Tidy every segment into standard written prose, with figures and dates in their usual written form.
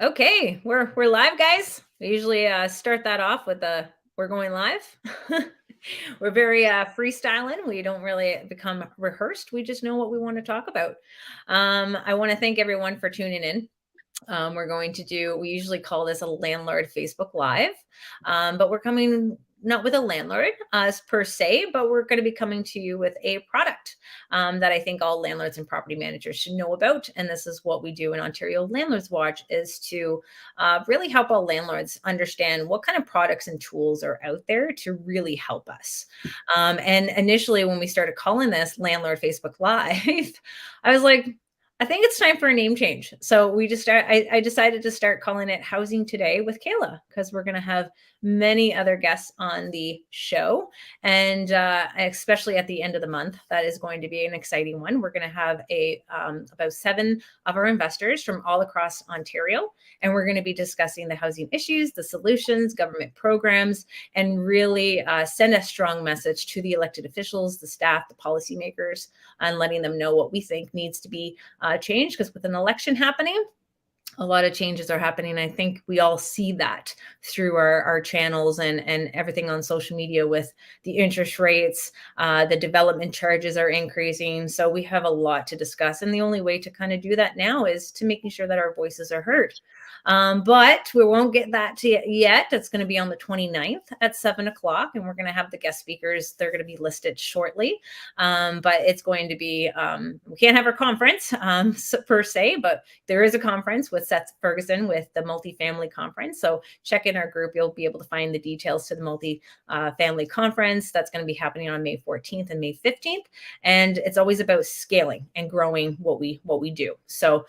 Okay, we're live, guys. We usually start that off with a we're going live. We're very freestyling. We don't really become rehearsed. We just know what we want to talk about. I want to thank everyone for tuning in. We usually call this a landlord Facebook Live, but we're coming not with a landlord per se, but we're going to be coming to you with a product that I think all landlords and property managers should know about. And this is what we do in Ontario Landlords Watch, is to really help all landlords understand what kind of products and tools are out there to really help us. And initially, when we started calling this Landlord Facebook Live, I was like, I think it's time for a name change. So I decided to start calling it Housing Today with Kayla, because we're going to have many other guests on the show. And especially at the end of the month, that is going to be an exciting one. We're going to have about 7 of our investors from all across Ontario. And we're going to be discussing the housing issues, the solutions, government programs, and really send a strong message to the elected officials, the staff, the policymakers, and letting them know what we think needs to be change, because with an election happening, a lot of changes are happening. I think we all see that through our channels and everything on social media with the interest rates. The development charges are increasing. So we have a lot to discuss. And the only way to kind of do that now is to making sure that our voices are heard. But we won't get that to yet. It's going to be on the 29th at 7 o'clock. And we're going to have the guest speakers. They're going to be listed shortly. But it's going to be, we can't have our conference per se, but there is a conference with Seth Ferguson with the multifamily conference. So check in our group. You'll be able to find the details to the multi-family conference that's going to be happening on May 14th and May 15th. And it's always about scaling and growing what we do. So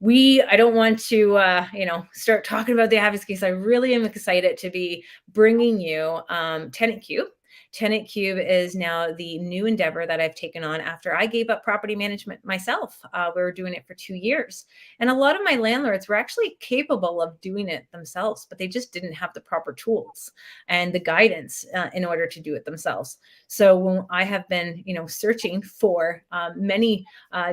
I don't want to, start talking about the advocacy, because I really am excited to be bringing you TenantCube. TenantCube is now the new endeavor that I've taken on after I gave up property management myself. We were doing it for 2 years. And a lot of my landlords were actually capable of doing it themselves, but they just didn't have the proper tools and the guidance in order to do it themselves. So when I have been, searching for many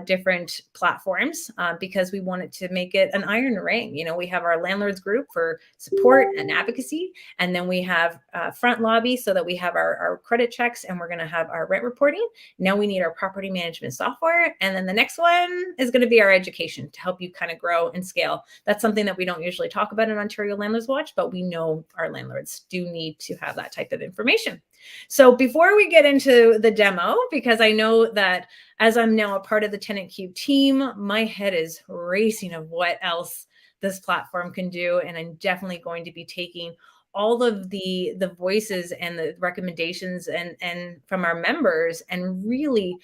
different platforms, because we wanted to make it an iron ring. We have our landlords group for support and advocacy, and then we have front lobby, so that we have our credit checks, and we're going to have our rent reporting. Now we need our property management software. And then the next one is going to be our education to help you kind of grow and scale. That's something that we don't usually talk about in Ontario Landlords Watch, but we know our landlords do need to have that type of information. So before we get into the demo, because I know that as I'm now a part of the TenantCube team, my head is racing of what else this platform can do. And I'm definitely going to be taking all of the voices and the recommendations and from our members, and really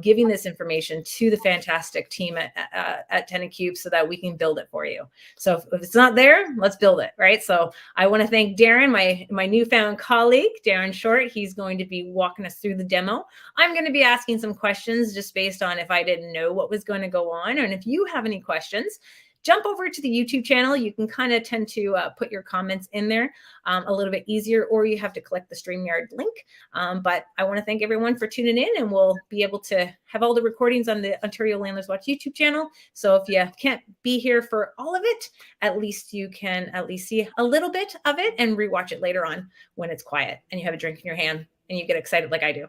giving this information to the fantastic team at TenantCube, so that we can build it for you. So if it's not there, let's build it, right? So I want to thank Darren, my newfound colleague, Darren Short. He's going to be walking us through the demo. I'm going to be asking some questions just based on if I didn't know what was going to go on. And if you have any questions, jump over to the YouTube channel. You can kind of tend to put your comments in there a little bit easier, or you have to click the StreamYard link. But I want to thank everyone for tuning in, and we'll be able to have all the recordings on the Ontario Landlords Watch YouTube channel. So if you can't be here for all of it, at least you can at least see a little bit of it and rewatch it later on when it's quiet and you have a drink in your hand and you get excited like I do.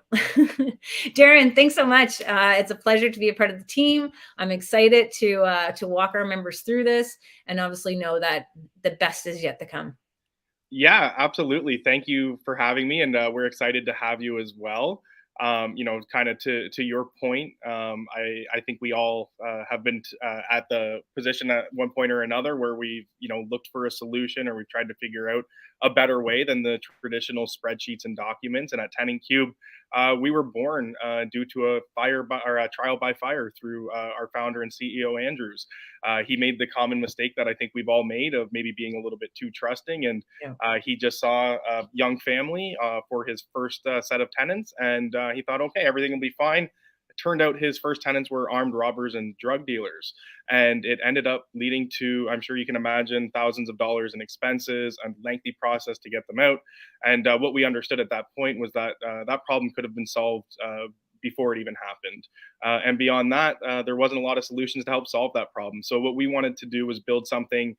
Darren, thanks so much. It's a pleasure to be a part of the team. I'm excited to walk our members through this, and obviously know that the best is yet to come. Yeah, absolutely. Thank you for having me, and we're excited to have you as well. Kind of to your point, I think we all have been at the position at one point or another where we've looked for a solution, or we've tried to figure out a better way than the traditional spreadsheets and documents. And at TenantCube, we were born due to a trial by fire through our founder and CEO Andrews. He made the common mistake that I think we've all made of maybe being a little bit too trusting, and Yeah. he just saw a young family for his first set of tenants, and he thought, okay, everything will be fine. It turned out his first tenants were armed robbers and drug dealers, and it ended up leading to, I'm sure you can imagine, thousands of dollars in expenses, a lengthy process to get them out. And what we understood at that point was that that problem could have been solved before it even happened. And beyond that, there wasn't a lot of solutions to help solve that problem. So what we wanted to do was build something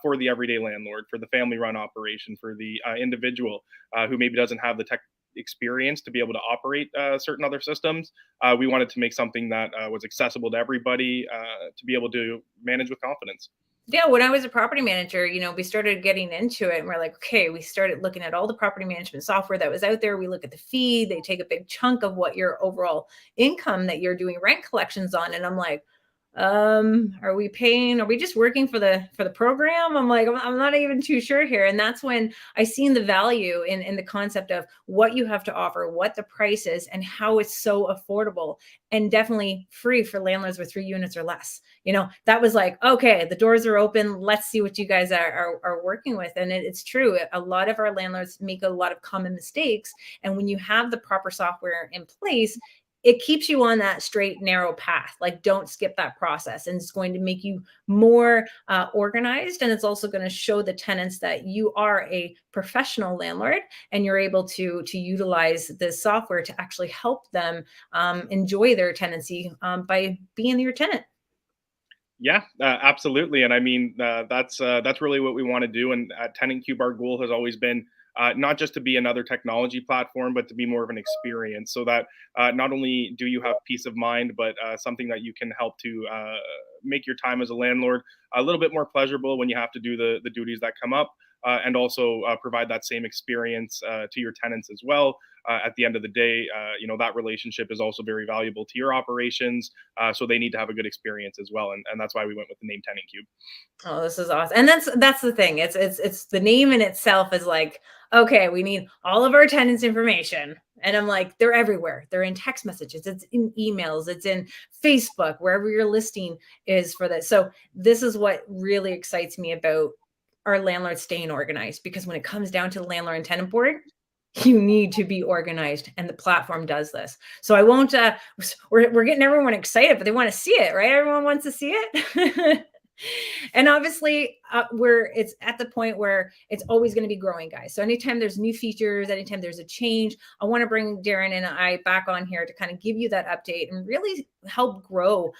for the everyday landlord, for the family-run operation, for the individual who maybe doesn't have the tech experience to be able to operate certain other systems. We wanted to make something that was accessible to everybody to be able to manage with confidence. Yeah, when I was a property manager, we started getting into it and we're like, okay, we started looking at all the property management software that was out there. We look at the fee, they take a big chunk of what your overall income that you're doing rent collections on. And I'm like, are we just working for the program? I'm like, I'm not even too sure here. And that's when I seen the value in the concept of what you have to offer, what the price is, and how it's so affordable and definitely free for landlords with 3 units or less. That was like, okay, the doors are open. Let's see what you guys are working with. And it's true. A lot of our landlords make a lot of common mistakes. And when you have the proper software in place, it keeps you on that straight, narrow path. Like, don't skip that process. And it's going to make you more organized. And it's also going to show the tenants that you are a professional landlord and you're able to utilize this software to actually help them enjoy their tenancy by being your tenant. Yeah, absolutely. And I mean, that's really what we want to do. And at TenantCube, our goal has always been not just to be another technology platform, but to be more of an experience, so that not only do you have peace of mind, but something that you can help to make your time as a landlord a little bit more pleasurable when you have to do the duties that come up, and also provide that same experience to your tenants as well. At the end of the day, that relationship is also very valuable to your operations. So they need to have a good experience as well, and that's why we went with the name TenantCube. Oh, this is awesome. And that's the thing. It's the name in itself is like, okay, we need all of our tenants' information. And I'm like, they're everywhere. They're in text messages, it's in emails, it's in Facebook, wherever your listing is for this. So this is what really excites me about our landlords staying organized, because when it comes down to the landlord and tenant board, you need to be organized, and the platform does this. So I won't we're getting everyone excited, but they want to see it, right? Everyone wants to see it. And obviously it's at the point where it's always going to be growing, guys. So anytime there's new features, anytime there's a change, I want to bring Darren and I back on here to kind of give you that update and really help grow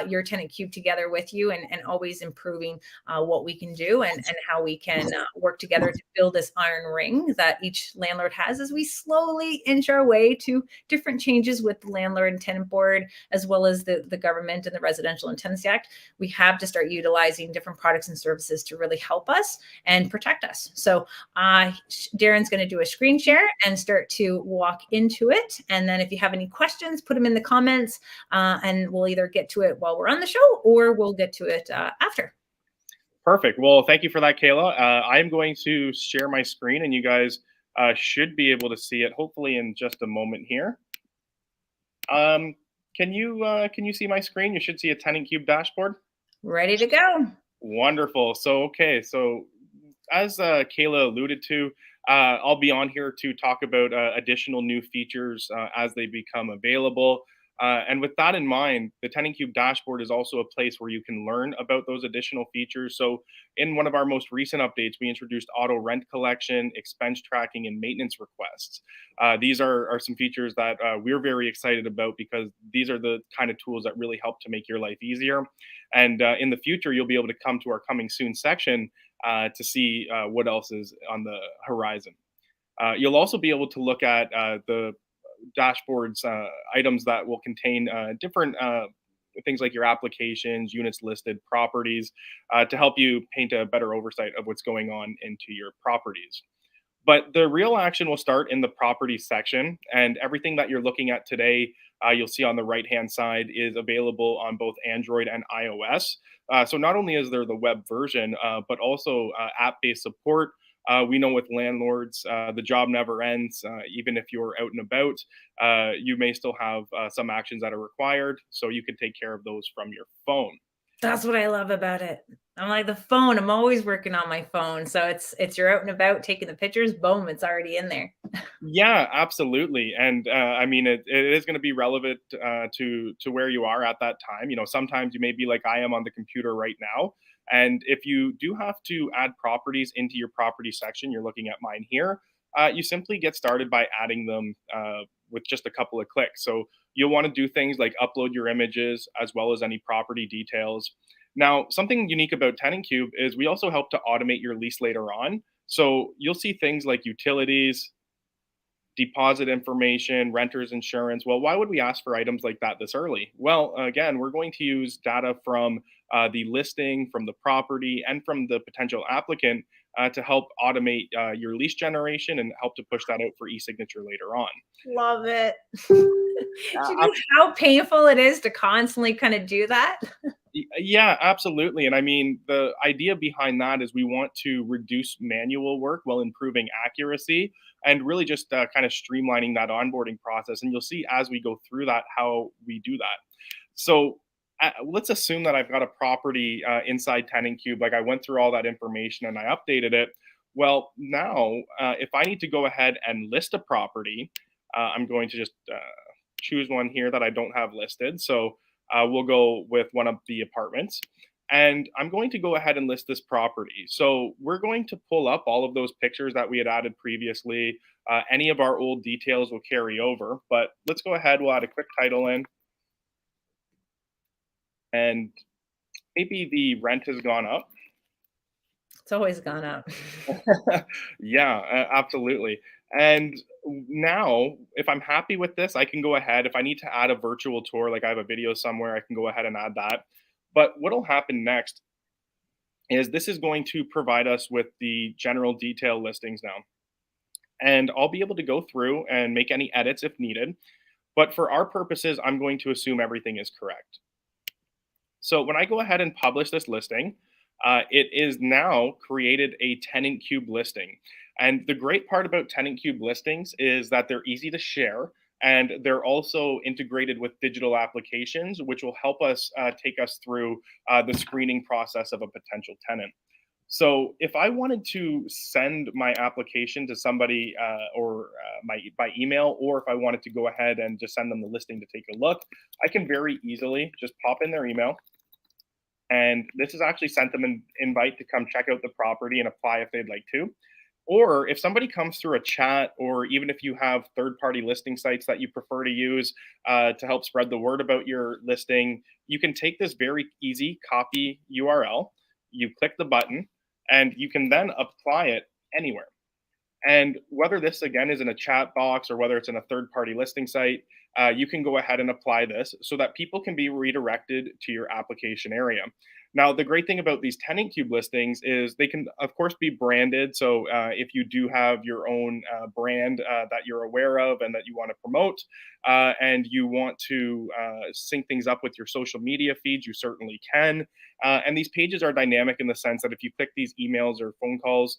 your TenantCube together with you, and always improving what we can do, and how we can work together to build this iron ring that each landlord has as we slowly inch our way to different changes with the landlord and tenant board, as well as the government and the Residential and Tenancy Act. We have to start utilizing different products and services to really help us and protect us. So Darren's going to do a screen share and start to walk into it. And then if you have any questions, put them in the comments, and we'll either get to it while we're on the show, or we'll get to it after. Perfect. Well, thank you for that, Kayla. I'm going to share my screen, and you guys should be able to see it hopefully in just a moment here. Can you see my screen? You should see a TenantCube dashboard. Ready to go. Wonderful. So, okay. So, as Kayla alluded to, I'll be on here to talk about additional new features as they become available. And with that in mind, the TenantCube dashboard is also a place where you can learn about those additional features. So, in one of our most recent updates, we introduced auto rent collection, expense tracking, and maintenance requests. These are some features that we're very excited about, because these are the kind of tools that really help to make your life easier. And in the future, you'll be able to come to our coming soon section to see what else is on the horizon. You'll also be able to look at the dashboards items that will contain different things like your applications, units listed, properties, to help you paint a better oversight of what's going on into your properties. But the real action will start in the property section, and everything that you're looking at today, you'll see on the right hand side, is available on both Android and iOS. So not only is there the web version, but also app based support. We know with landlords, the job never ends. Even if you're out and about, you may still have some actions that are required. So you can take care of those from your phone. That's what I love about it. I'm like, the phone, I'm always working on my phone. So it's you're out and about taking the pictures, boom, it's already in there. Yeah, absolutely. And I mean, it is going to be relevant to where you are at that time. Sometimes you may be like I am on the computer right now. And if you do have to add properties into your property section, you're looking at mine here. You simply get started by adding them with just a couple of clicks. So you'll want to do things like upload your images as well as any property details. Now, something unique about TenantCube is we also help to automate your lease later on. So you'll see things like utilities, deposit information, renter's insurance. Well, why would we ask for items like that this early? Well, again, we're going to use data from the listing, from the property, and from the potential applicant to help automate your lease generation and help to push that out for e-signature later on. Love it. Do you know how painful it is to constantly kind of do that? Yeah, absolutely. And I mean, the idea behind that is we want to reduce manual work while improving accuracy and really just kind of streamlining that onboarding process. And you'll see as we go through that how we do that. So let's assume that I've got a property inside TenantCube, like I went through all that information and I updated it. Well, now if I need to go ahead and list a property, I'm going to just choose one here that I don't have listed. So we'll go with one of the apartments. And I'm going to go ahead and list this property. So we're going to pull up all of those pictures that we had added previously. Any of our old details will carry over, but let's go ahead. We'll add a quick title in. And maybe the rent has gone up. It's always gone up. Yeah, absolutely. And now, if I'm happy with this, I can go ahead. If I need to add a virtual tour, like I have a video somewhere, I can go ahead and add that. But what'll happen next is this is going to provide us with the general detail listings now. And I'll be able to go through and make any edits if needed. But for our purposes, I'm going to assume everything is correct. So when I go ahead and publish this listing, it is now created a TenantCube listing. And the great part about TenantCube listings is that they're easy to share and they're also integrated with digital applications, which will help us take us through the screening process of a potential tenant. So if I wanted to send my application to somebody by email, or if I wanted to go ahead and just send them the listing to take a look, I can very easily just pop in their email. And this has actually sent them an invite to come check out the property and apply if they'd like to. Or if somebody comes through a chat, or even if you have third-party listing sites that you prefer to use to help spread the word about your listing, you can take this very easy copy URL, you click the button, and you can then apply it anywhere. And whether this, again, is in a chat box or whether it's in a third-party listing site, you can go ahead and apply this so that people can be redirected to your application area. Now, the great thing about these TenantCube listings is they can, of course, be branded. So if you do have your own brand that you're aware of and that you want to promote, and you want to sync things up with your social media feeds, you certainly can. And these pages are dynamic in the sense that if you click these emails or phone calls,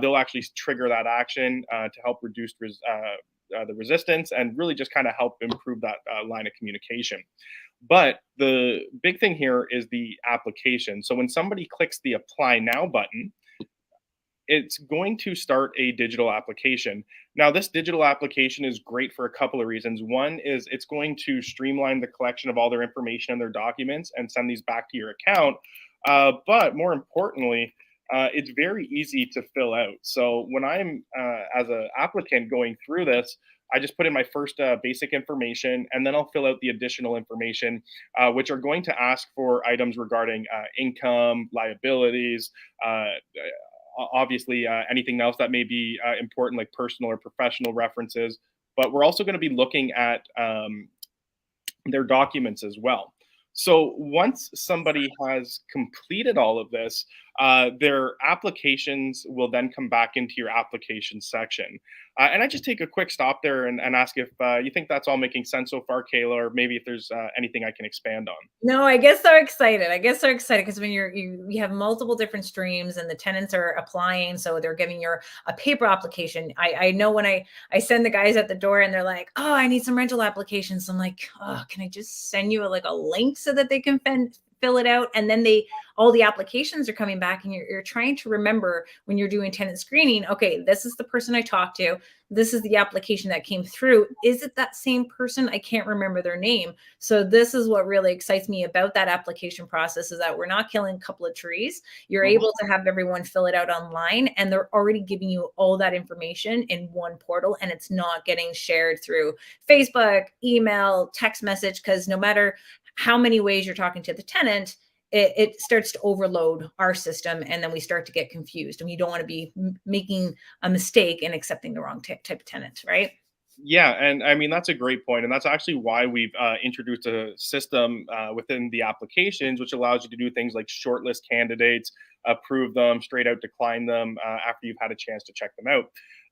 they'll actually trigger that action to help reduce the resistance and really just kind of help improve that line of communication. But the big thing here is the application. So when somebody clicks the apply now button, it's going to start a digital application. Now, this digital application is great for a couple of reasons. One is it's going to streamline the collection of all their information and their documents and send these back to your account. But more importantly, it's very easy to fill out. So when I'm, as an applicant going through this, I just put in my first basic information, and then I'll fill out the additional information, which are going to ask for items regarding income, liabilities, obviously anything else that may be important, like personal or professional references. But we're also going to be looking at their documents as well. So once somebody has completed all of this, their applications will then come back into your application section. And I just take a quick stop there and ask if you think that's all making sense so far, Kayla, or maybe if there's anything I can expand on. No, I guess they're excited. I guess they're excited because when you have multiple different streams and the tenants are applying, so they're giving you a paper application. I know when I send the guys at the door and they're like, "Oh, I need some rental applications." I'm like, "Oh, can I just send you a link so that they can fill it out?" And then they all the applications are coming back, and you're trying to remember when you're doing tenant screening, okay, this is the person I talked to. This is the application that came through. Is it that same person? I can't remember their name. So this is what really excites me about that application process, is that we're not killing a couple of trees. You're able to have everyone fill it out online, and they're already giving you all that information in one portal, and it's not getting shared through Facebook, email, text message, because no matter how many ways you're talking to the tenant, it starts to overload our system, and then we start to get confused, and we don't want to be making a mistake and accepting the wrong type of tenant, right? Yeah, and I mean that's a great point, and that's actually why we've introduced a system within the applications, which allows you to do things like shortlist candidates, approve them, straight out decline them after you've had a chance to check them out.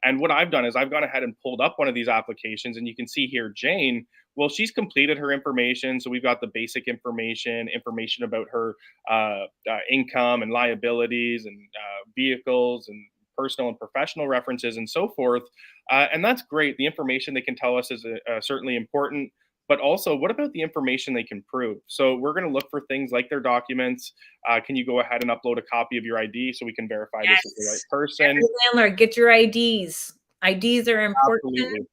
And what I've done is I've gone ahead and pulled up one of these applications, and you can see here Jane. Well, she's completed her information, so we've got the basic information about her income and liabilities and vehicles and personal and professional references and so forth. And that's great. The information they can tell us is certainly important. But also, what about the information they can prove? So we're going to look for things like their documents. Can you go ahead and upload a copy of your ID so we can verify this is the right Yes. person? Every landlord, get your IDs. IDs are important. Absolutely.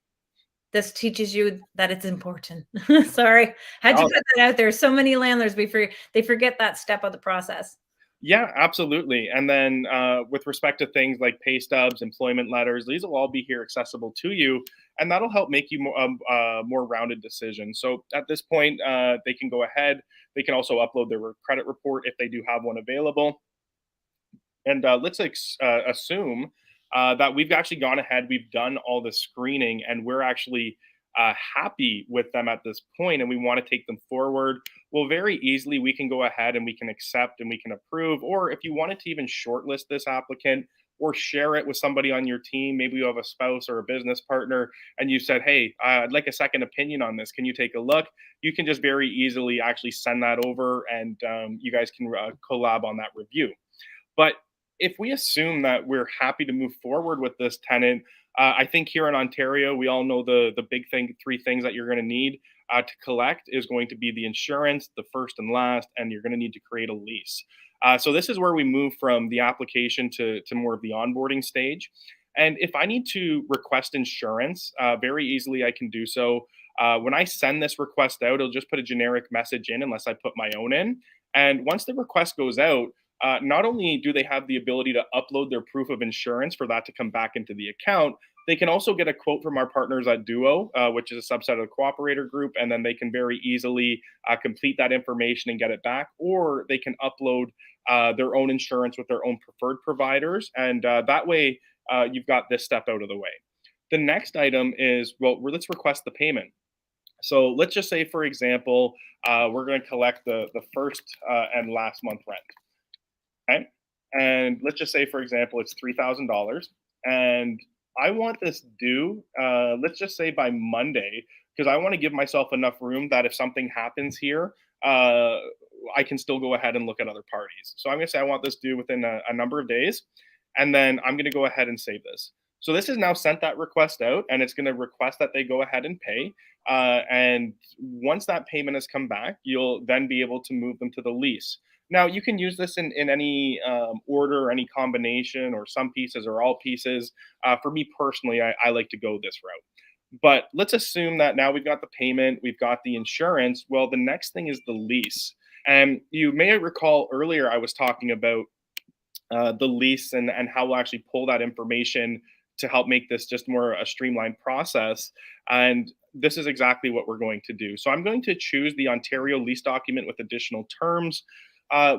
This teaches you that it's important. Sorry, had to Oh, put that out there. So many landlords, they forget that step of the process. yeah, absolutely. And then with respect to things like pay stubs, employment letters, these will all be here accessible to you, and that'll help make you more rounded decision. So at this point, they can go ahead. They can also upload their credit report if they do have one available. And let's assume that we've actually gone ahead, we've done all the screening, and we're actually happy with them at this point, and we want to take them forward. Well, very easily, we can go ahead and we can accept and we can approve. Or if you wanted to even shortlist this applicant or share it with somebody on your team, maybe you have a spouse or a business partner, and you said, hey, I'd like a second opinion on this. Can you take a look? You can just very easily actually send that over, and you guys can collab on that review. But if we assume that we're happy to move forward with this tenant, I think here in Ontario, we all know the big thing, three things that you're going to need to collect is going to be the insurance, the first and last, and you're going to need to create a lease. So this is where we move from the application to more of the onboarding stage. And if I need to request insurance, very easily I can do so. When I send this request out, it'll just put a generic message in unless I put my own in. And once the request goes out, not only do they have the ability to upload their proof of insurance for that to come back into the account, they can also get a quote from our partners at Duo, which is a subset of the Cooperator Group, and then they can very easily complete that information and get it back, or they can upload their own insurance with their own preferred providers, and that way you've got this step out of the way. The next item is, well, let's request the payment. So let's just say, for example, we're going to collect the first and last month rent. Okay. And let's just say, for example, it's $3,000, and I want this due. Let's just say by Monday, because I want to give myself enough room that if something happens here, uh, I can still go ahead and look at other parties. So I'm going to say I want this due within a number of days, and then I'm going to go ahead and save this. So this has now sent that request out, and it's going to request that they go ahead and pay. And once that payment has come back, you'll then be able to move them to the lease. Now, you can use this in any order, any combination, or some pieces or all pieces. For me personally, I like to go this route. But let's assume that now we've got the payment, we've got the insurance. Well, the next thing is the lease. And you may recall earlier I was talking about the lease and how we'll actually pull that information to help make this just more a streamlined process. And this is exactly what we're going to do. So I'm going to choose the Ontario lease document with additional terms.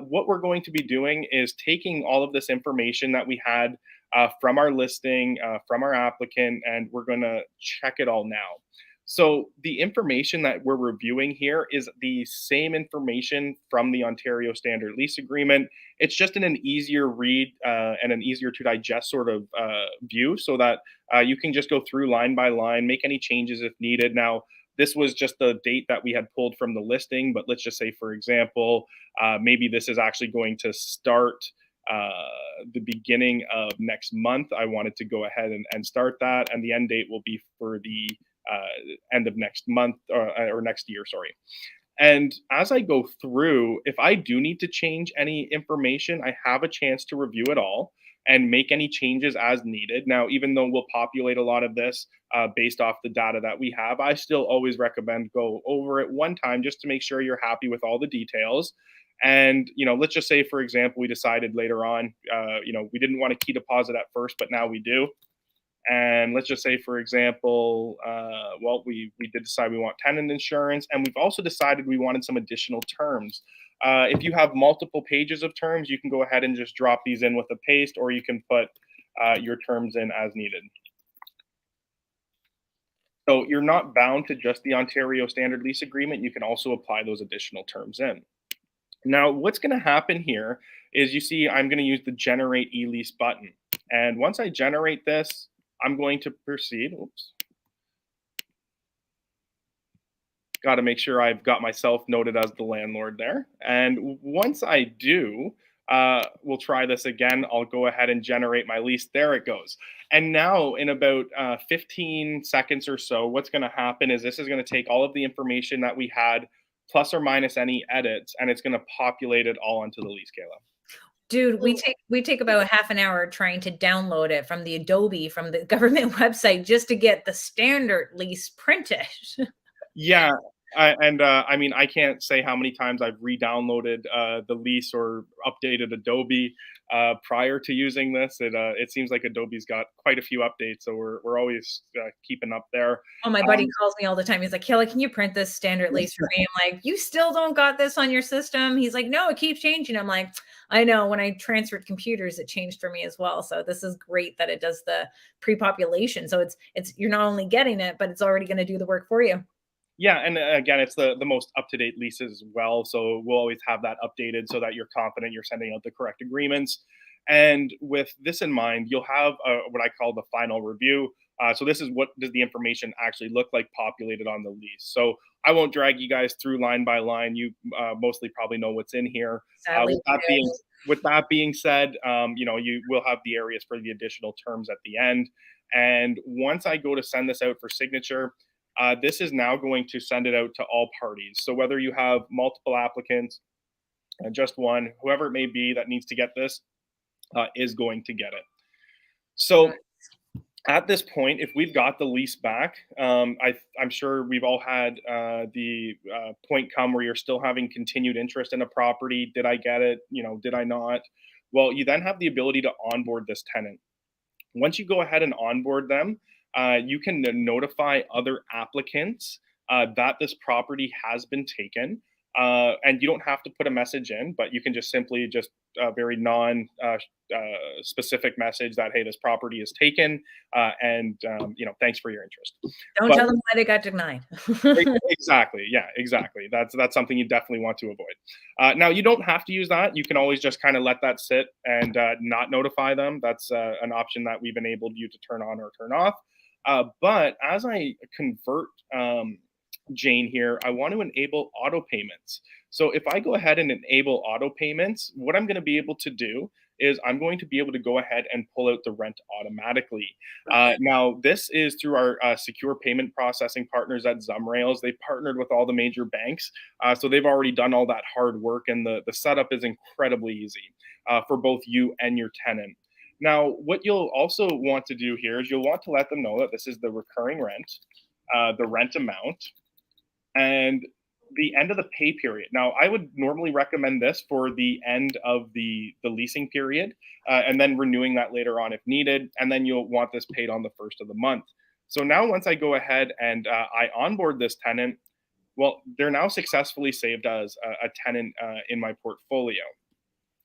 What we're going to be doing is taking all of this information that we had from our listing, from our applicant, and we're going to check it all now. So the information that we're reviewing here is the same information from the Ontario Standard Lease Agreement. It's just in an easier read and an easier to digest sort of view, so that you can just go through line by line, make any changes if needed. Now, this was just the date that we had pulled from the listing, but let's just say, for example, maybe this is actually going to start the beginning of next month. I wanted to go ahead and start that, and the end date will be for the end of next month or next year, sorry. And as I go through, if I do need to change any information, I have a chance to review it all and make any changes as needed. Now, even though we'll populate a lot of this based off the data that we have, I still always recommend go over it one time just to make sure you're happy with all the details. And let's just say, for example, we decided later on, we didn't want a key deposit at first, but now we do. And let's just say, for example, well, we did decide we want tenant insurance, and we've also decided we wanted some additional terms. If you have multiple pages of terms, you can go ahead and just drop these in with a paste, or you can put your terms in as needed. So you're not bound to just the Ontario Standard Lease Agreement. You can also apply those additional terms in. Now, what's going to happen here is you see I'm going to use the Generate e-lease button. And once I generate this, I'm going to proceed. Oops. Got to make sure I've got myself noted as the landlord there. And once I do, we'll try this again. I'll go ahead and generate my lease. There it goes. And now in about 15 seconds or so, what's going to happen is this is going to take all of the information that we had, plus or minus any edits, and it's going to populate it all onto the lease, Kayla. Dude, we take about half an hour trying to download it from the Adobe, from the government website, just to get the standard lease printed. Yeah, I mean, I can't say how many times I've re-downloaded the lease or updated Adobe prior to using this. It seems like Adobe's got quite a few updates, so we're always keeping up there. Oh, my buddy calls me all the time. He's like, Kayla, can you print this standard lease for me? I'm like, you still don't got this on your system? He's like, no, it keeps changing. I'm like, I know, when I transferred computers, it changed for me as well. So this is great that it does the pre-population. So it's you're not only getting it, but it's already going to do the work for you. Yeah, and again, it's the most up to date leases as well. So we'll always have that updated so that you're confident you're sending out the correct agreements. And with this in mind, you'll have what I call the final review. So this is what does the information actually look like populated on the lease. So I won't drag you guys through line by line. You mostly probably know what's in here. Sadly, With that being said, you will have the areas for the additional terms at the end. And once I go to send this out for signature, this is now going to send it out to all parties. So whether you have multiple applicants, just one, whoever it may be that needs to get this, is going to get it. So at this point, if we've got the lease back, I'm sure we've all had the point come where you're still having continued interest in a property. Did I get it? Did I not? Well, you then have the ability to onboard this tenant. Once you go ahead and onboard them, you can notify other applicants that this property has been taken. And you don't have to put a message in, but you can just simply just a very non specific message that, hey, this property is taken, and thanks for your interest. don't tell them why they got denied. Exactly. Yeah, exactly. That's something you definitely want to avoid. Now, you don't have to use that. You can always just kind of let that sit and not notify them. That's an option that we've enabled you to turn on or turn off. But as I convert Jane here, I want to enable auto payments. So if I go ahead and enable auto payments, what I'm going to be able to do is I'm going to be able to go ahead and pull out the rent automatically. Now, this is through our secure payment processing partners at Zumrails. They've partnered with all the major banks. So they've already done all that hard work, and the setup is incredibly easy for both you and your tenant. Now, what you'll also want to do here is you'll want to let them know that this is the recurring rent, the rent amount, and the end of the pay period. Now, I would normally recommend this for the end of the leasing period, and then renewing that later on if needed. And then you'll want this paid on the first of the month. So now, once I go ahead and I onboard this tenant, well, they're now successfully saved as a tenant in my portfolio,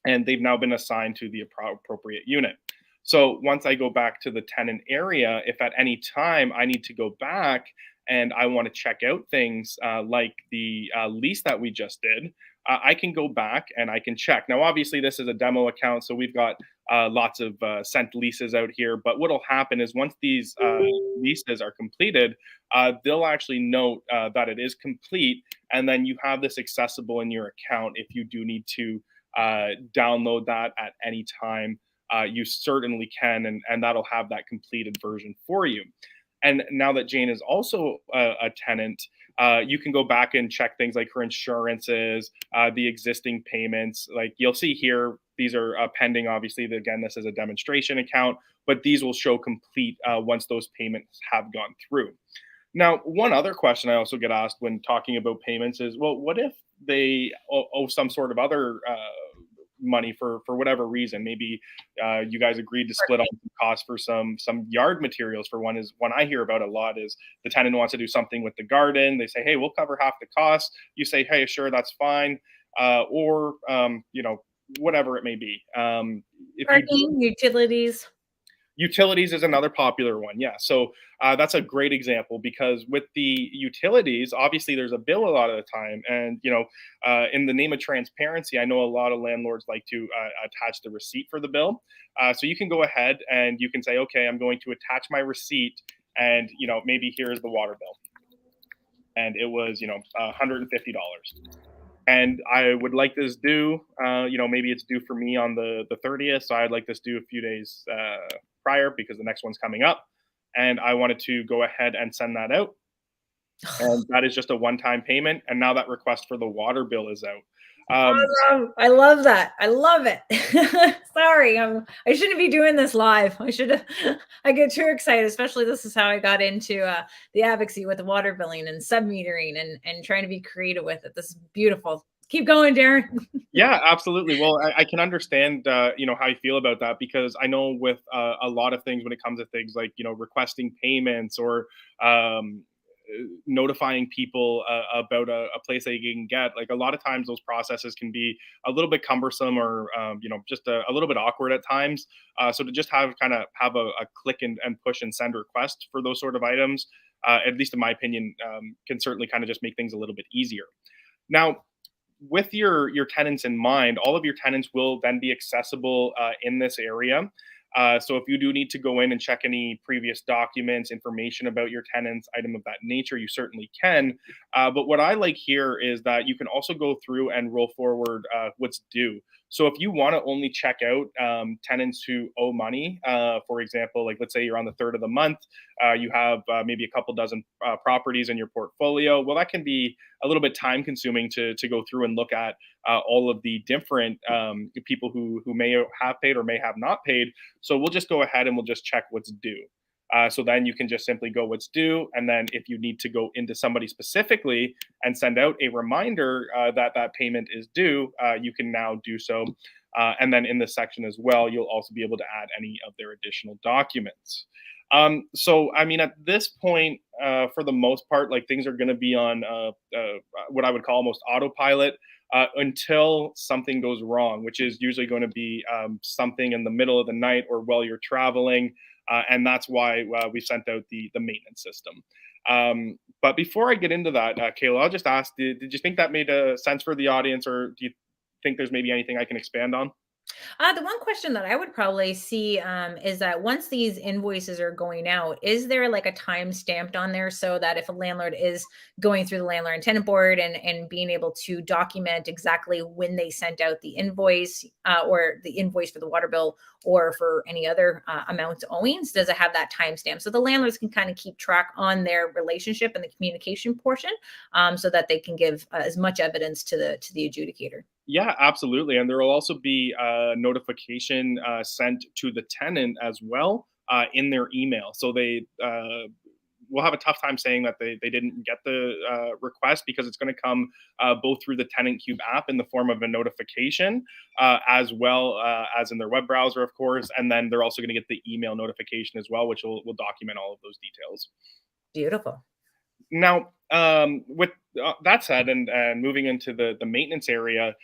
and they've now been assigned to the appropriate unit. So once I go back to the tenant area, if at any time I need to go back and I want to check out things like the lease that we just did, I can go back and I can check. Now, obviously, this is a demo account, so we've got lots of sent leases out here. But what will happen is once these leases are completed, they'll actually note that it is complete, and then you have this accessible in your account if you do need to download that at any time. You certainly can, and that'll have that completed version for you. And now that Jane is also a tenant, you can go back and check things like her insurances, the existing payments. Like you'll see here, these are pending. Obviously, again, this is a demonstration account, but these will show complete once those payments have gone through. Now, one other question I also get asked when talking about payments is, well, what if they owe some sort of other money for whatever reason? Maybe you guys agreed to split on some costs for some yard materials. For one, is one I hear about a lot is the tenant wants to do something with the garden. They say, hey, we'll cover half the cost. You say, hey, sure, that's fine, or whatever it may be. If you do, Parking, utilities. utilities is another popular one. Yeah. So that's a great example because with the utilities, obviously there's a bill a lot of the time. And, in the name of transparency, I know a lot of landlords like to attach the receipt for the bill. So you can go ahead and you can say, okay, I'm going to attach my receipt and, maybe here's the water bill. And it was, $150. And I would like this due. Maybe it's due for me on the 30th, so I'd like this due a few days prior because the next one's coming up, and I wanted to go ahead and send that out. And that is just a one-time payment, and now that request for the water bill is out. Awesome. I love that. I love it. Sorry, I shouldn't be doing this live. I should have. I get too excited, especially this is how I got into the advocacy with the water billing and sub-metering and trying to be creative with it. This is beautiful. Keep going, Darren. Yeah, absolutely. Well, I can understand, how you feel about that because I know with a lot of things when it comes to things like, requesting payments or notifying people about a place that you can get, like a lot of times those processes can be a little bit cumbersome or, just a little bit awkward at times. So to just have a click and push and send request for those sort of items, at least in my opinion, can certainly kind of just make things a little bit easier. Now, with your tenants in mind, all of your tenants will then be accessible in this area. So if you do need to go in and check any previous documents, information about your tenants, item of that nature, you certainly can. But what I like here is that you can also go through and roll forward what's due. So if you want to only check out tenants who owe money, for example, like let's say you're on the third of the month, you have maybe a couple dozen properties in your portfolio. Well, that can be a little bit time consuming to go through and look at all of the different people who may have paid or may have not paid. So we'll just go ahead and we'll just check what's due. So then you can just simply go what's due. And then if you need to go into somebody specifically and send out a reminder that that payment is due, you can now do so. And then in this section as well, you'll also be able to add any of their additional documents. So, I mean, at this point, for the most part, like things are going to be on what I would call almost autopilot until something goes wrong, which is usually going to be something in the middle of the night or while you're traveling. And that's why we sent out the maintenance system. But before I get into that, Kayla, I'll just ask, did you think that made sense for the audience, or do you think there's maybe anything I can expand on? The one question that I would probably see is that once these invoices are going out, is there like a time stamped on there so that if a landlord is going through the landlord and tenant board and being able to document exactly when they sent out the invoice or the invoice for the water bill or for any other amounts owings, does it have that timestamp? So the landlords can kind of keep track on their relationship and the communication portion so that they can give as much evidence to the adjudicator. Yeah, absolutely. And there will also be a notification sent to the tenant as well in their email. So they will have a tough time saying that they didn't get the request because it's going to come both through the TenantCube app in the form of a notification, as well as in their web browser, of course. And then they're also going to get the email notification as well, which will document all of those details. Beautiful. Now, with that said, and moving into the maintenance area,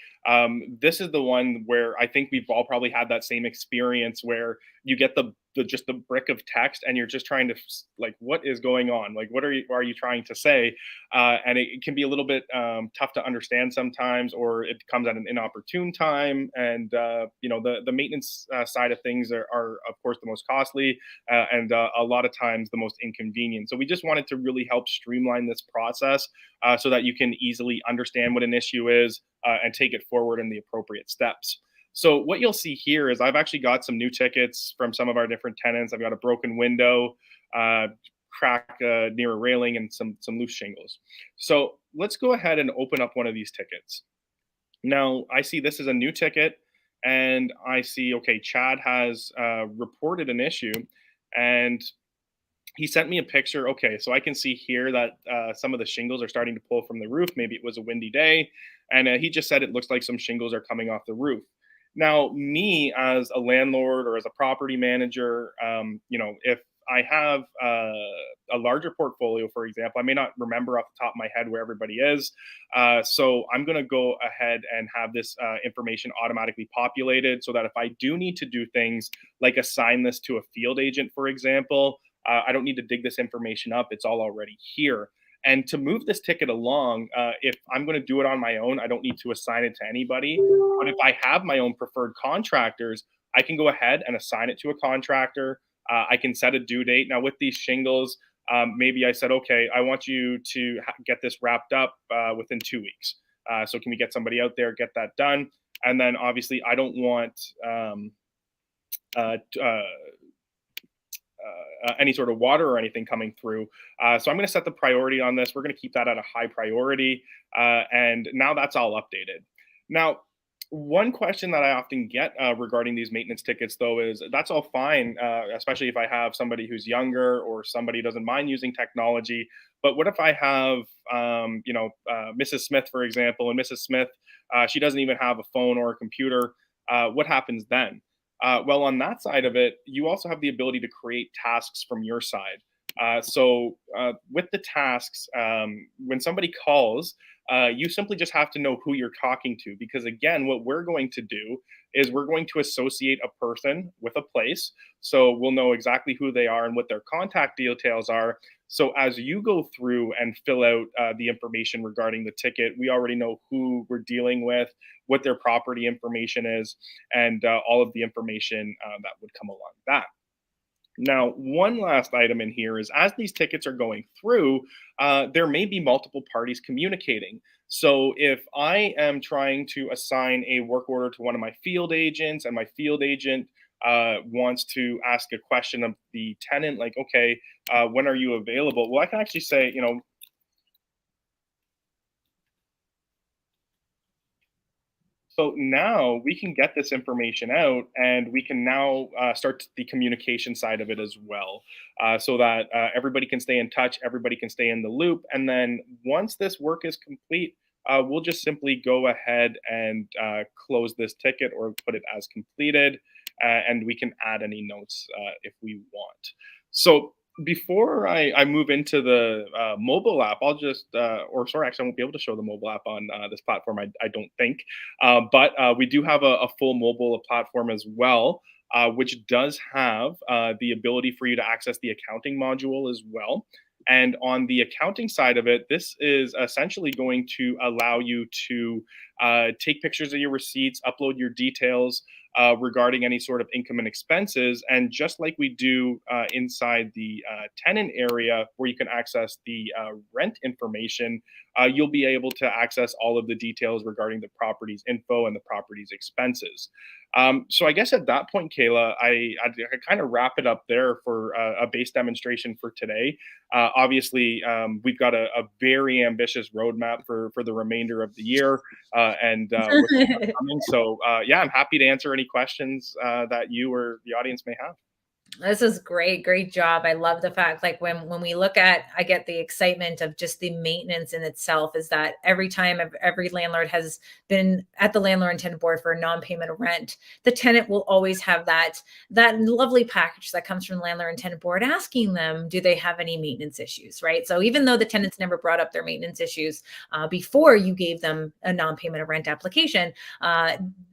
this is the one where I think we've all probably had that same experience where you get the just the brick of text and you're just trying to like, what is going on? Like, what are you trying to say? And it can be a little bit tough to understand sometimes, or it comes at an inopportune time. And the maintenance side of things are of course the most costly and a lot of times the most inconvenient. So we just wanted to really help streamline this process so that you can easily understand what an issue is and take it forward in the appropriate steps. So what you'll see here is I've actually got some new tickets from some of our different tenants. I've got a broken window, crack near a railing and some loose shingles. So let's go ahead and open up one of these tickets. Now I see this is a new ticket, and I see, okay, Chad has reported an issue, and he sent me a picture. Okay, so I can see here that some of the shingles are starting to pull from the roof. Maybe it was a windy day, and he just said it looks like some shingles are coming off the roof. Now, me as a landlord or as a property manager, if I have a larger portfolio, for example, I may not remember off the top of my head where everybody is. So I'm going to go ahead and have this information automatically populated so that if I do need to do things like assign this to a field agent, for example, I don't need to dig this information up. It's all already here. And to move this ticket along, if I'm going to do it on my own, I don't need to assign it to anybody. But if I have my own preferred contractors, I can go ahead and assign it to a contractor. I can set a due date. Now, with these shingles, maybe I said, okay, I want you to get this wrapped up within 2 weeks. So can we get somebody out there, get that done? And then obviously, I don't want uh, any sort of water or anything coming through. So I'm going to set the priority on this. We're going to keep that at a high priority. And now that's all updated. Now, one question that I often get regarding these maintenance tickets, though, is that's all fine, especially if I have somebody who's younger or somebody who doesn't mind using technology. But what if I have, Mrs. Smith, for example, and Mrs. Smith, she doesn't even have a phone or a computer. What happens then? Well, on that side of it, you also have the ability to create tasks from your side. So with the tasks, when somebody calls, you simply just have to know who you're talking to. Because again, what we're going to do is we're going to associate a person with a place. So we'll know exactly who they are and what their contact details are. So as you go through and fill out the information regarding the ticket, we already know who we're dealing with, what their property information is, and all of the information that would come along that. Now, one last item in here is as these tickets are going through, there may be multiple parties communicating. So if I am trying to assign a work order to one of my field agents and my field agent wants to ask a question of the tenant, like, okay, when are you available? Well, I can actually say, so now we can get this information out and we can now start the communication side of it as well, so that everybody can stay in touch, everybody can stay in the loop. And then once this work is complete, we'll just simply go ahead and close this ticket or put it as completed. And we can add any notes if we want. So before I move into the mobile app, I'll just, or sorry, actually, I won't be able to show the mobile app on this platform, I don't think. But we do have a full mobile platform as well, which does have the ability for you to access the accounting module as well. And on the accounting side of it, this is essentially going to allow you to take pictures of your receipts, upload your details regarding any sort of income and expenses. And just like we do inside the tenant area where you can access the rent information, you'll be able to access all of the details regarding the property's info and the property's expenses. So I guess at that point, Kayla, I kind of wrap it up there for a base demonstration for today. Obviously, we've got a very ambitious roadmap for the remainder of the year, and what's coming. So yeah, I'm happy to answer any questions that you or the audience may have. This is great. Great job. I love the fact, like when we look at, I get the excitement of just the maintenance in itself is that every time every landlord has been at the landlord and tenant board for a non-payment of rent, the tenant will always have that lovely package that comes from the landlord and tenant board asking them, do they have any maintenance issues, right? So even though the tenants never brought up their maintenance issues before you gave them a non-payment of rent application,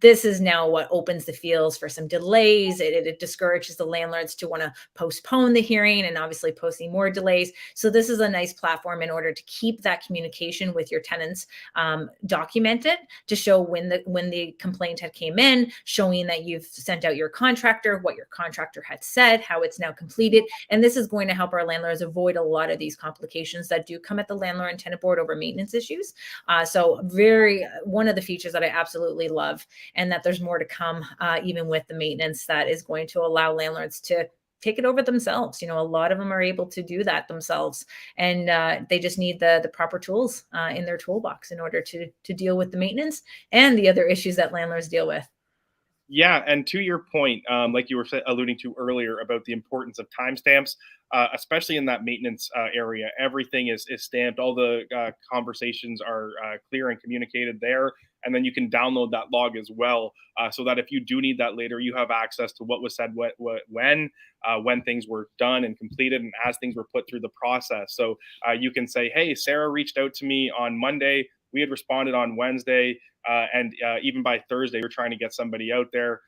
this is now what opens the fields for some delays. It discourages the landlords to want to postpone the hearing and obviously posting more delays. So this is a nice platform in order to keep that communication with your tenants documented, to show when the complaint had came in, showing that you've sent out your contractor, what your contractor had said, how it's now completed. And this is going to help our landlords avoid a lot of these complications that do come at the landlord and tenant board over maintenance issues. So one of the features that I absolutely love, and that there's more to come even with the maintenance that is going to allow landlords to take it over themselves. A lot of them are able to do that themselves, and they just need the proper tools in their toolbox in order to deal with the maintenance and the other issues that landlords deal with. Yeah, and to your point, like you were alluding to earlier about the importance of timestamps, especially in that maintenance area, everything is stamped. All the conversations are clear and communicated there, and then you can download that log as well, so that if you do need that later, you have access to what was said, when things were done and completed, and as things were put through the process. So you can say, "Hey, Sarah reached out to me on Monday. We had responded on Wednesday." And even by Thursday, we're trying to get somebody out there.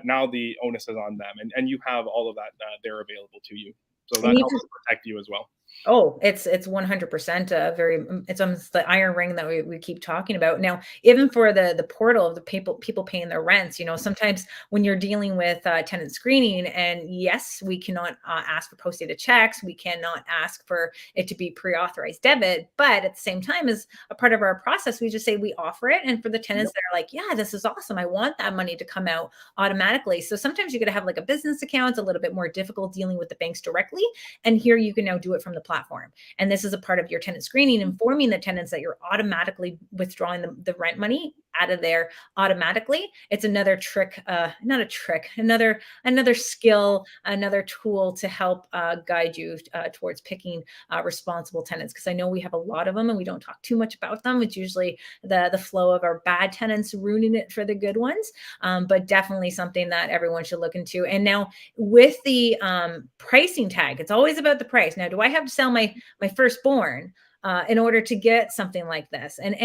Now the onus is on them, and you have all of that there available to you. So And that you helps just to protect you as well. Oh, it's 100% very it's almost the iron ring that we keep talking about. Now, even for the portal of the people paying their rents, sometimes when you're dealing with tenant screening, and yes, we cannot ask for post-dated checks, we cannot ask for it to be pre-authorized debit, but at the same time, as a part of our process, we just say we offer it. And for the tenants Yep. that are like, yeah, this is awesome, I want that money to come out automatically. So sometimes you got to have like a business account. It's a little bit more difficult dealing with the banks directly, and here you can now do it from the platform. And this is a part of your tenant screening, informing the tenants that you're automatically withdrawing the rent money out of there automatically. It's another trick, not a trick, another skill, another tool to help guide you towards picking responsible tenants. Because I know we have a lot of them, and we don't talk too much about them. It's usually the flow of our bad tenants ruining it for the good ones. But definitely something that everyone should look into. And now with the pricing tag, it's always about the price. Now, do I have to sell my firstborn in order to get something like this? And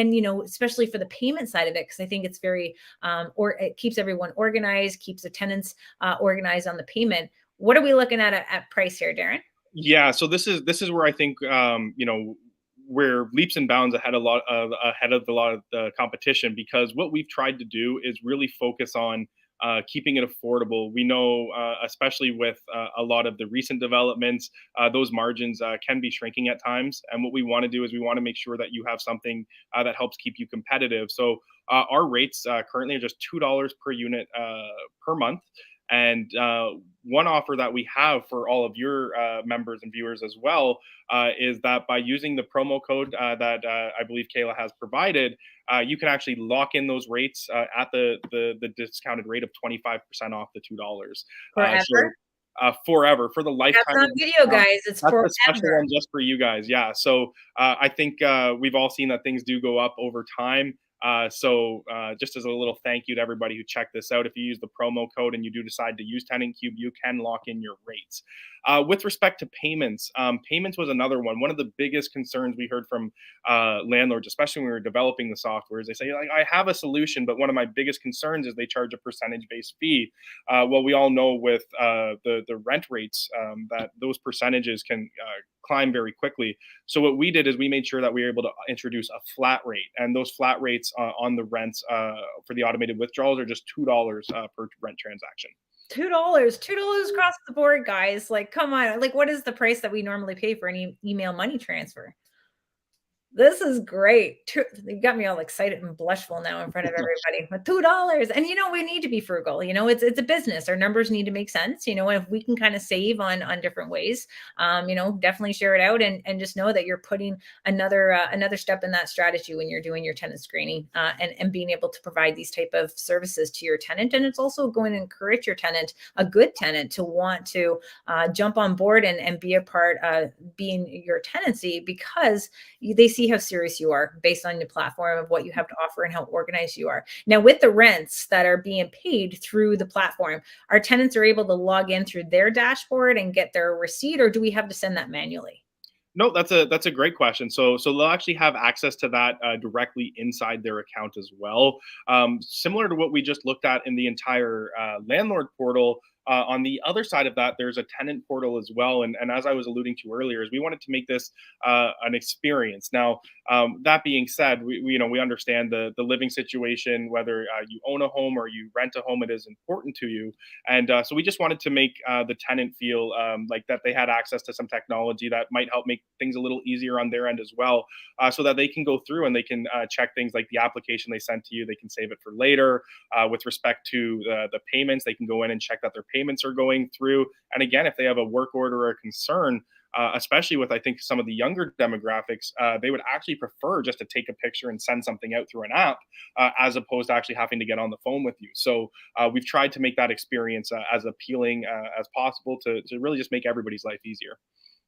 especially for the payment side of it, because I think it's very or it keeps everyone organized, keeps the tenants organized on the payment. What are we looking at price here, Darren? Yeah, so this is where I think we're leaps and bounds ahead of a lot of the competition, because what we've tried to do is really focus on keeping it affordable. We know, especially with a lot of the recent developments, those margins can be shrinking at times. And what we want to do is we want to make sure that you have something that helps keep you competitive. So our rates currently are just $2 per unit per month. And one offer that we have for all of your members and viewers as well is that by using the promo code that I believe Kayla has provided, you can actually lock in those rates at the discounted rate of 25% off the $2. So Forever? forever, for the That's lifetime not of the video, discount. guys. It's That's a special forever. one just for you guys. Yeah. So I think we've all seen that things do go up over time. So just as a little thank you to everybody who checked this out, if you use the promo code and you do decide to use TenantCube, you can lock in your rates. With respect to payments, payments was another one. One of the biggest concerns we heard from landlords, especially when we were developing the software, is they say, like, I have a solution, but one of my biggest concerns is they charge a percentage-based fee. Well, we all know with the rent rates that those percentages can climb very quickly. So what we did is we made sure that we were able to introduce a flat rate, and those flat rates on the rents for the automated withdrawals are just $2 per rent transaction. $2 across the board, guys. Like, come on. Like, what is the price that we normally pay for any email money transfer? This is great. You got me all excited and blushful now in front of everybody. But $2, and we need to be frugal. It's a business. Our numbers need to make sense. And if we can kind of save on different ways, definitely share it out, and just know that you're putting another step in that strategy when you're doing your tenant screening, and being able to provide these type of services to your tenant. And it's also going to encourage your tenant, a good tenant, to want to jump on board and be a part of being your tenancy, because they see how serious you are based on the platform of what you have to offer and how organized you are. Now, with the rents that are being paid through the platform, our tenants are able to log in through their dashboard and get their receipt, or do we have to send that manually? No, that's a great question. So they'll actually have access to that directly inside their account as well. Similar to what we just looked at in the entire landlord portal. On the other side of that, there's a tenant portal as well. And as I was alluding to earlier, is we wanted to make this an experience. Now, that being said, we understand the living situation, whether you own a home or you rent a home, it is important to you. And so we just wanted to make the tenant feel like that they had access to some technology that might help make things a little easier on their end as well, so that they can go through and they can check things like the application they sent to you. They can save it for later. With respect to the payments, they can go in and check that their payments are going through. And again, if they have a work order or a concern, especially with I think some of the younger demographics, they would actually prefer just to take a picture and send something out through an app, as opposed to actually having to get on the phone with you. So we've tried to make that experience as appealing as possible to really just make everybody's life easier.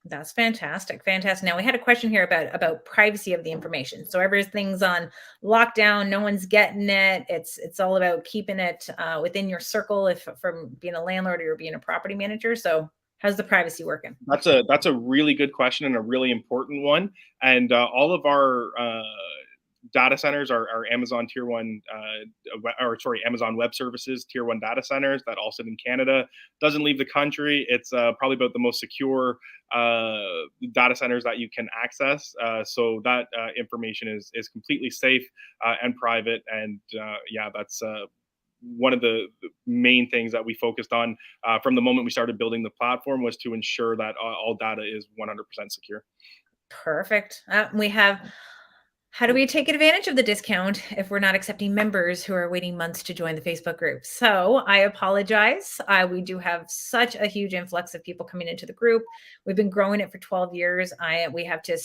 That's fantastic. Fantastic. Now we had a question here about privacy of the information. So everything's on lockdown. No one's getting it. It's all about keeping it within your circle, if from being a landlord or being a property manager. So how's the privacy working? That's a really good question and a really important one. And all of our data centers are Amazon tier one, or sorry, Amazon Web Services tier one data centers that all sit in Canada. Doesn't leave the country. It's probably about the most secure data centers that you can access. So that information is completely safe and private. And yeah, that's one of the main things that we focused on from the moment we started building the platform, was to ensure that all data is 100% secure. Perfect. We have how do we take advantage of the discount if we're not accepting members who are waiting months to join the Facebook group? So I apologize. We do have such a huge influx of people coming into the group. We've been growing it for 12 years. We have to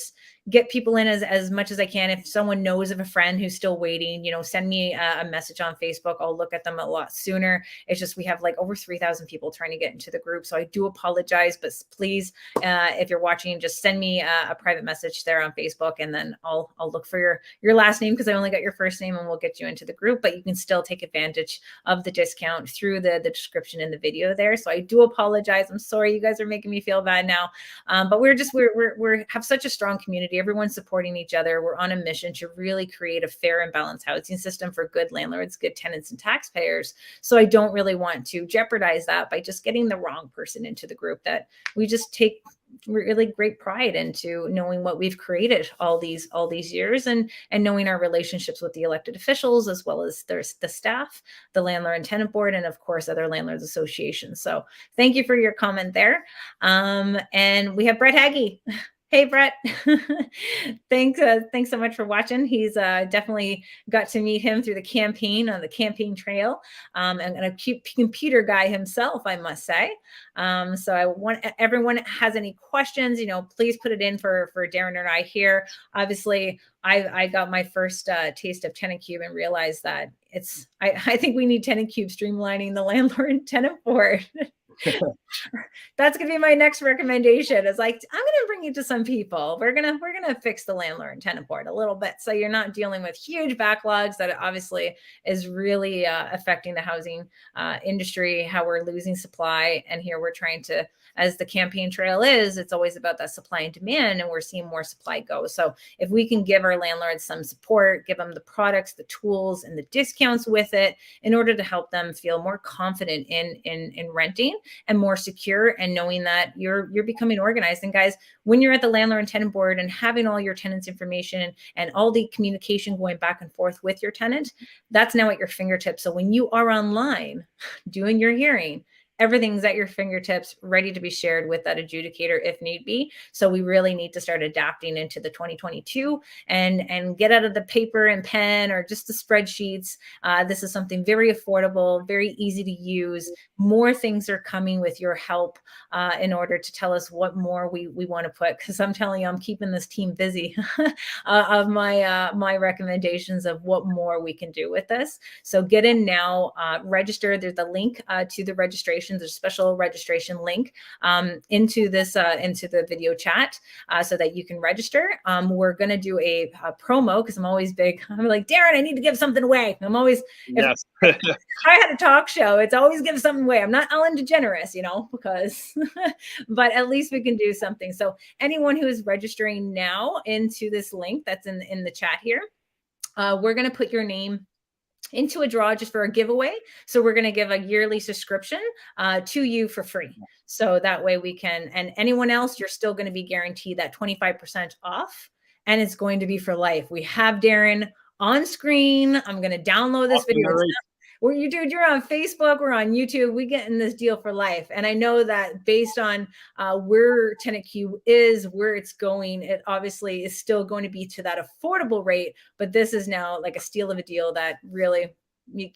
get people in as much as I can. If someone knows of a friend who's still waiting, send me a message on Facebook. I'll look at them a lot sooner. It's just we have like over 3,000 people trying to get into the group. So I do apologize, but please, if you're watching, just send me a private message there on Facebook, and then I'll look for your last name, because I only got your first name, and we'll get you into the group. But you can still take advantage of the discount through the description in the video there. So I do apologize. I'm sorry, you guys are making me feel bad now. But we have such a strong community. Everyone's supporting each other. We're on a mission to really create a fair and balanced housing system for good landlords, good tenants, and taxpayers. So I don't really want to jeopardize that by just getting the wrong person into the group. That we just take really great pride into knowing what we've created all these years, and knowing our relationships with the elected officials, as well as the staff, the landlord and tenant board, and of course other landlords associations. So thank you for your comment there. And we have Brett Haggy. Hey, Brett. Thanks so much for watching. He's definitely got to meet him through the campaign, on the campaign trail, and a cute computer guy himself, I must say. So I want everyone has any questions, please put it in for Darren and I here. Obviously, I got my first taste of TenantCube and realized that I think we need TenantCube streamlining the landlord and tenant board. That's gonna be my next recommendation. Is like, I'm gonna bring you to some people. We're gonna fix the landlord and tenant board a little bit, so you're not dealing with huge backlogs that obviously is really affecting the housing industry, how we're losing supply. And here we're trying to, as the campaign trail is, it's always about that supply and demand, and we're seeing more supply go. So if we can give our landlords some support, give them the products, the tools, and the discounts with it, in order to help them feel more confident in renting and more secure, and knowing that you're becoming organized. And guys, when you're at the landlord and tenant board and having all your tenants' information and all the communication going back and forth with your tenant, that's now at your fingertips. So when you are online doing your hearing, everything's at your fingertips, ready to be shared with that adjudicator if need be. So we really need to start adapting into the 2022 and get out of the paper and pen or just the spreadsheets. This is something very affordable, very easy to use. More things are coming with your help in order to tell us what more we want to put, because I'm telling you, I'm keeping this team busy of my recommendations of what more we can do with this. So get in now, register. There's the link to the registration. There's a special registration link into the video chat so that you can register. We're going to do a promo, because I'm always big. I'm like, Darren, I need to give something away. I'm always, Yes. if I had a talk show, it's always give something away. I'm not Ellen DeGeneres, because, but at least we can do something. So anyone who is registering now into this link that's in the chat here, we're going to put your name into a draw just for a giveaway. So we're going to give a yearly subscription to you for free. So that way we can, and anyone else, you're still going to be guaranteed that 25% off, and it's going to be for life. We have Darren on screen. I'm going to download this video. Where you're on Facebook, we're on YouTube, we get in this deal for life. And I know that based on where TenantCube is, where it's going, it obviously is still going to be to that affordable rate. But this is now like a steal of a deal that really, you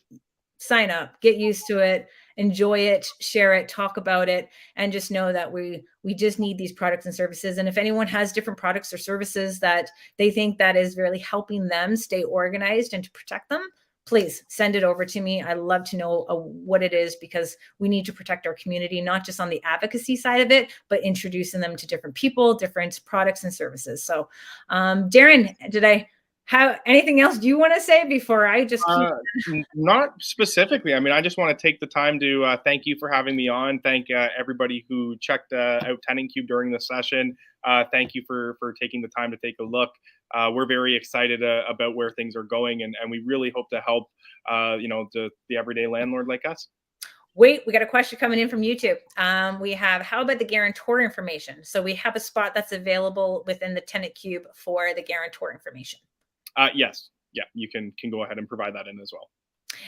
sign up, get used to it, enjoy it, share it, talk about it, and just know that we just need these products and services. And if anyone has different products or services that they think that is really helping them stay organized and to protect them, please send it over to me. I love to know what it is, because we need to protect our community, not just on the advocacy side of it, but introducing them to different people, different products and services. So, Darren, did I have anything else you want to say before I just keep? Not specifically. I mean, I just want to take the time to thank you for having me on. Thank everybody who checked out TenantCube during the session. Thank you for taking the time to take a look. We're very excited about where things are going, and we really hope to help the everyday landlord like us. Wait, we got a question coming in from YouTube. We have, how about the guarantor information? So we have a spot that's available within the TenantCube for the guarantor information. Yes. Yeah, you can go ahead and provide that in as well.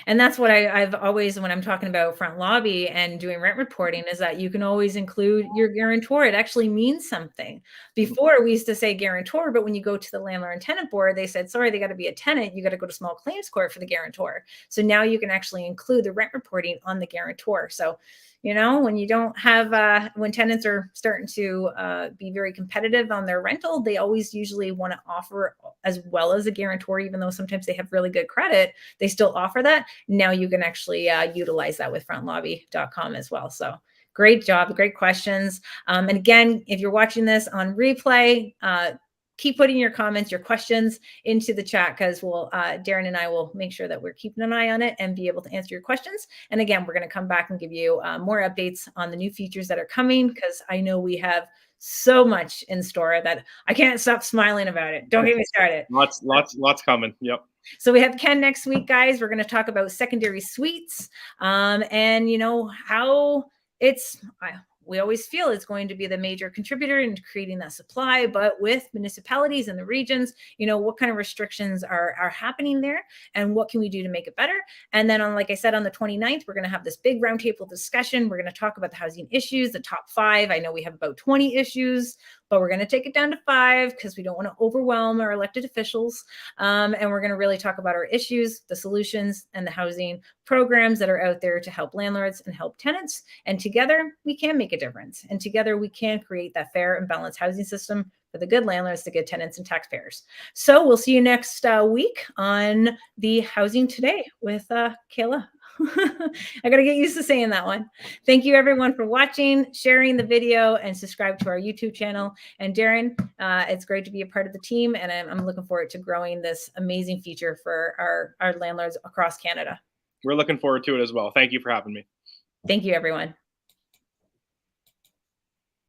And that's what I've always, when I'm talking about front lobby and doing rent reporting, is that you can always include your guarantor. It actually means something. Before, we used to say guarantor, but when you go to the landlord and tenant board, they said, sorry, they got to be a tenant. You got to go to small claims court for the guarantor. So now you can actually include the rent reporting on the guarantor. So, when you don't have, when tenants are starting to be very competitive on their rental, they always usually want to offer as well as a guarantor, even though sometimes they have really good credit, they still offer that. Now you can actually utilize that with frontlobby.com as well. So great job, great questions. And again, if you're watching this on replay, keep putting your comments, your questions into the chat, because we'll Darren and I will make sure that we're keeping an eye on it and be able to answer your questions. And again, we're going to come back and give you more updates on the new features that are coming, because I know we have so much in store that I can't stop smiling about it. Don't get me started. Lots coming. Yep. So we have Ken next week, guys. We're going to talk about secondary suites, and how we always feel it's going to be the major contributor in creating that supply, but with municipalities and the regions, what kind of restrictions are happening there, and what can we do to make it better? And then like I said, on the 29th, we're going to have this big roundtable discussion. We're going to talk about the housing issues, the top 5. I know we have about 20 issues, but we're going to take it down to 5 because we don't want to overwhelm our elected officials. And we're going to really talk about our issues, the solutions, and the housing programs that are out there to help landlords and help tenants. And together we can make a difference. And together we can create that fair and balanced housing system for the good landlords, the good tenants, and taxpayers. So we'll see you next week on the Housing Today with Kayla. I got to get used to saying that one. Thank you everyone for watching, sharing the video, and subscribe to our YouTube channel. And Darren, it's great to be a part of the team, and I'm looking forward to growing this amazing feature for our landlords across Canada. We're looking forward to it as well. Thank you for having me. Thank you, everyone.